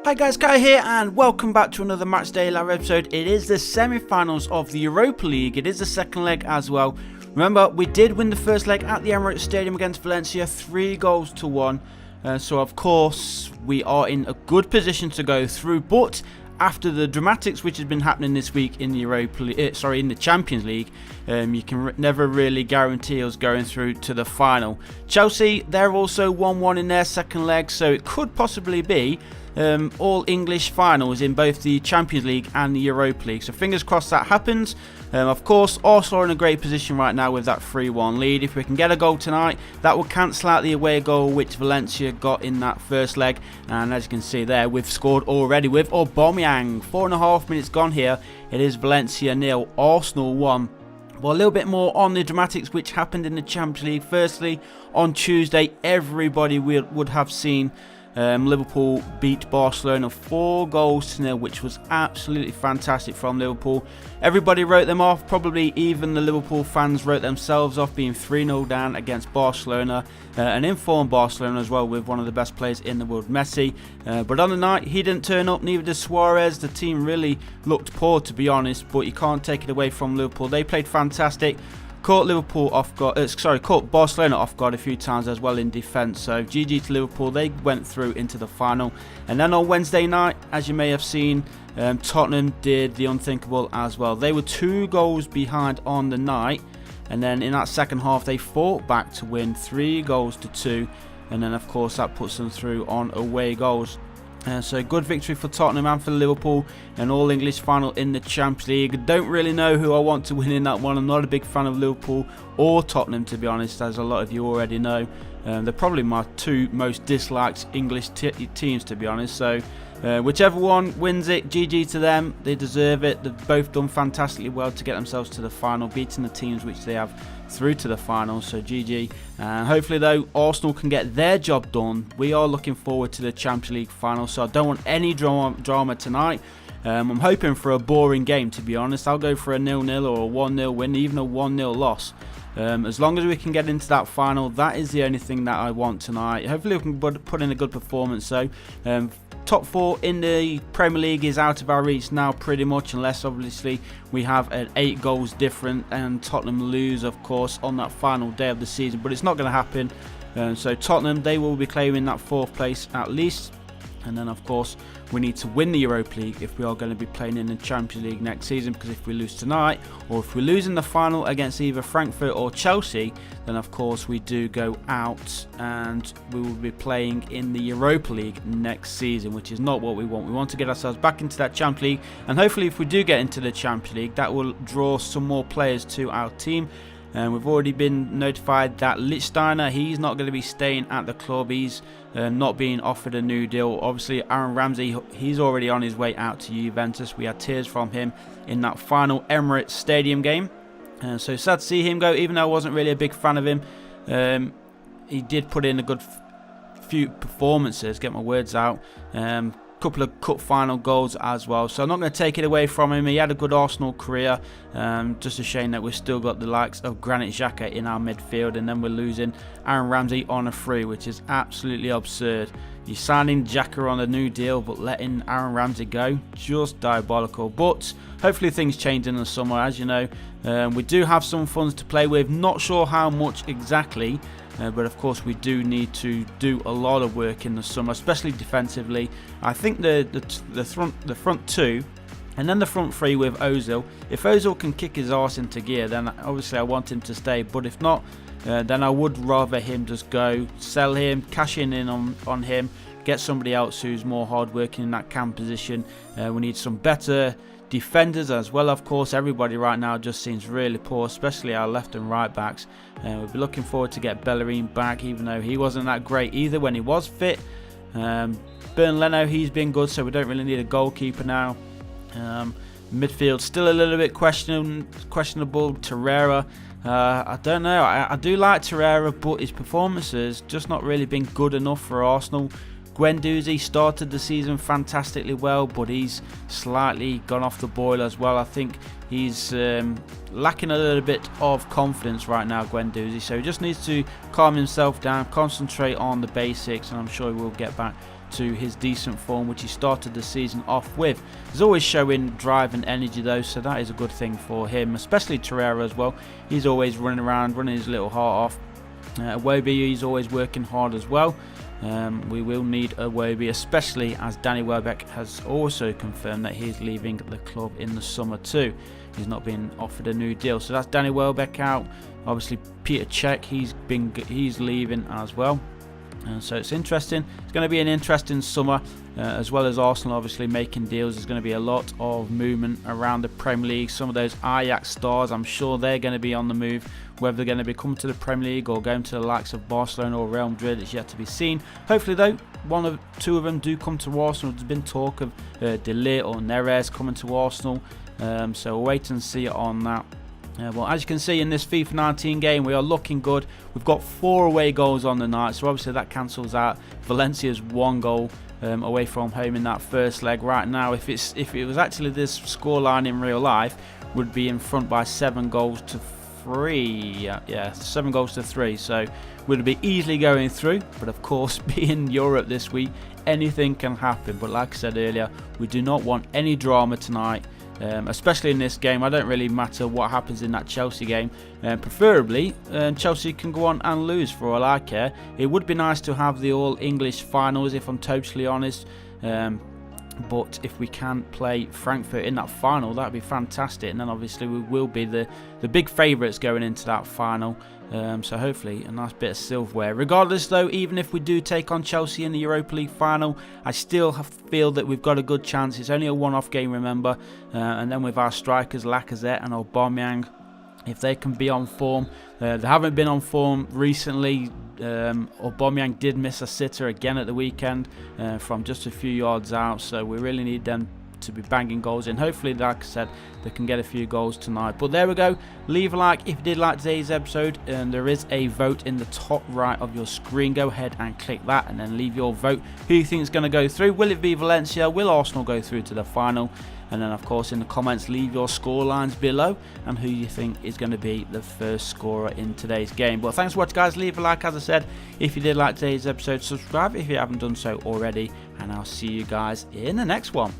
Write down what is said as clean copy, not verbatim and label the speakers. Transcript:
Speaker 1: Hi guys, Kai here and welcome back to another Matchday Live episode. It is the semi-finals of the Europa League. It is the second leg as well. Remember, we did win the first leg at the Emirates Stadium against Valencia, 3-1. So of course, we are in a good position to go through, but after the dramatics which has been happening this week in the in the Champions League, you can never really guarantee us going through to the final. Chelsea, they're also 1-1 in their second leg, so it could possibly be all English finals in both the Champions League and the Europa League. So fingers crossed that happens. Of course, Arsenal are in a great position right now with that 3-1 lead. If we can get a goal tonight, that will cancel out the away goal which Valencia got in that first leg. And as you can see there, we've scored already with Aubameyang. 4.5 minutes gone here. It is Valencia 0, Arsenal 1. Well, a little bit more on the dramatics which happened in the Champions League. Firstly, on Tuesday, everybody would have seen Liverpool beat Barcelona 4-0, which was absolutely fantastic from Liverpool. Everybody wrote them off, probably even the Liverpool fans wrote themselves off, being 3-0 down against Barcelona, an informed Barcelona as well, with one of the best players in the world, Messi. But on the night, he didn't turn up, neither did Suarez. The team really looked poor, to be honest, but you can't take it away from Liverpool. They played fantastic. Caught Barcelona off guard a few times as well in defence. So GG to Liverpool, they went through into the final. And then on Wednesday night, as you may have seen, Tottenham did the unthinkable as well. They were 2 goals behind on the night, and then in that second half they fought back to win 3-2, and then of course that puts them through on away goals. So good victory for Tottenham and for Liverpool, an all-English final in the Champions League. Don't really know who I want to win in that one. I'm not a big fan of Liverpool or Tottenham, to be honest, as a lot of you already know. They're probably my two most disliked English teams, to be honest. So whichever one wins it, GG to them. They deserve it. They've both done fantastically well to get themselves to the final, beating the teams which they have through to the final. So GG. And hopefully though, Arsenal can get their job done. We are looking forward to the Champions League final, so I don't want any drama tonight. I'm hoping for a boring game, to be honest. I'll go for a 0-0 or a 1-0 win, even a 1-0 loss. As long as we can get into that final, that is the only thing that I want tonight. Hopefully we can put in a good performance. So top 4 in the Premier League is out of our reach now, pretty much, unless obviously we have an 8 goals different and Tottenham lose, of course, on that final day of the season. But it's not going to happen. So Tottenham, they will be claiming that 4th place at least. And then of course we need to win the Europa League if we are going to be playing in the Champions League next season, because if we lose tonight, or if we lose in the final against either Frankfurt or Chelsea, then of course we do go out and we will be playing in the Europa League next season, which is not what we want. We want to get ourselves back into that Champions League, and hopefully if we do get into the Champions League, that will draw some more players to our team. And we've already been notified that Lichtsteiner, he's not going to be staying at the club. He's not being offered a new deal. Obviously, Aaron Ramsey, he's already on his way out to Juventus. We had tears from him in that final Emirates Stadium game. So sad to see him go, even though I wasn't really a big fan of him. He did put in a good few performances, get my words out. Couple of cup final goals as well, so I'm not going to take it away from him. He had a good Arsenal career. Just a shame that we've still got the likes of Granit Xhaka in our midfield, and then we're losing Aaron Ramsey on a free, which is absolutely absurd. You're signing Xhaka on a new deal but letting Aaron Ramsey go, just diabolical. But hopefully things change in the summer. As you know, we do have some funds to play with, not sure how much exactly. But of course we do need to do a lot of work in the summer, especially defensively. I think the front 2 and then the front 3 with Ozil. If Ozil can kick his arse into gear, then obviously I want him to stay. But if not, then I would rather him just go, sell him, cash in on him, get somebody else who's more hard working in that cam position. We need some better defenders as well. Of course, everybody right now just seems really poor, especially our left and right backs. We'll be looking forward to get Bellerin back, even though he wasn't that great either when he was fit. Bern Leno, he's been good, so we don't really need a goalkeeper now. Midfield still a little bit questionable. Torreira, I don't know. I do like Torreira, but his performances just not really been good enough for Arsenal. Guendouzi started the season fantastically well, but he's slightly gone off the boil as well. I think he's lacking a little bit of confidence right now, Guendouzi, so he just needs to calm himself down, concentrate on the basics, and I'm sure he will get back to his decent form which he started the season off with. He's always showing drive and energy though, so that is a good thing for him, especially Torreira as well. He's always running around, running his little heart off. Iwobi is always working hard as well. We will need Iwobi, especially as Danny Welbeck has also confirmed that he's leaving the club in the summer too. He's not been offered a new deal, so that's Danny Welbeck out. Obviously Peter Cech, he's leaving as well. So it's interesting. It's going to be an interesting summer, as well as Arsenal obviously making deals. There's going to be a lot of movement around the Premier League. Some of those Ajax stars, I'm sure they're going to be on the move. Whether they're going to be coming to the Premier League or going to the likes of Barcelona or Real Madrid, it's yet to be seen. Hopefully though, two of them do come to Arsenal. There's been talk of De Ligt or Neres coming to Arsenal, so we'll wait and see on that. Well, as you can see in this FIFA 19 game, we are looking good. We've got 4 away goals on the night, so obviously that cancels out Valencia's 1 goal away from home in that first leg. Right now, if it was actually this scoreline in real life, would be in front by 7 goals to 3. Yeah, 7 goals to 3. So would be easily going through. But of course, being Europe this week, anything can happen. But like I said earlier, we do not want any drama tonight. Especially in this game. I don't really matter what happens in that Chelsea game. Preferably, Chelsea can go on and lose for all I care. It would be nice to have the all-English finals, if I'm totally honest. But if we can play Frankfurt in that final, that would be fantastic. And then obviously we will be the big favourites going into that final. So hopefully a nice bit of silverware. Regardless though, even if we do take on Chelsea in the Europa League final, I still feel that we've got a good chance. It's only a one-off game, remember. And then with our strikers Lacazette and Aubameyang, if they can be on form. They haven't been on form recently. Aubameyang did miss a sitter again at the weekend from just a few yards out, so we really need them to be banging goals in. Hopefully, like I said, they can get a few goals tonight. But there we go. Leave a like if you did like today's episode, and there is a vote in the top right of your screen. Go ahead and click that and then leave your vote. Who you think is going to go through? Will it be Valencia? Will Arsenal go through to the final? And then of course in the comments leave your score lines below and who you think is going to be the first scorer in today's game. But thanks for watching guys. Leave a like, as I said. If you did like today's episode, subscribe if you haven't done so already, and I'll see you guys in the next one.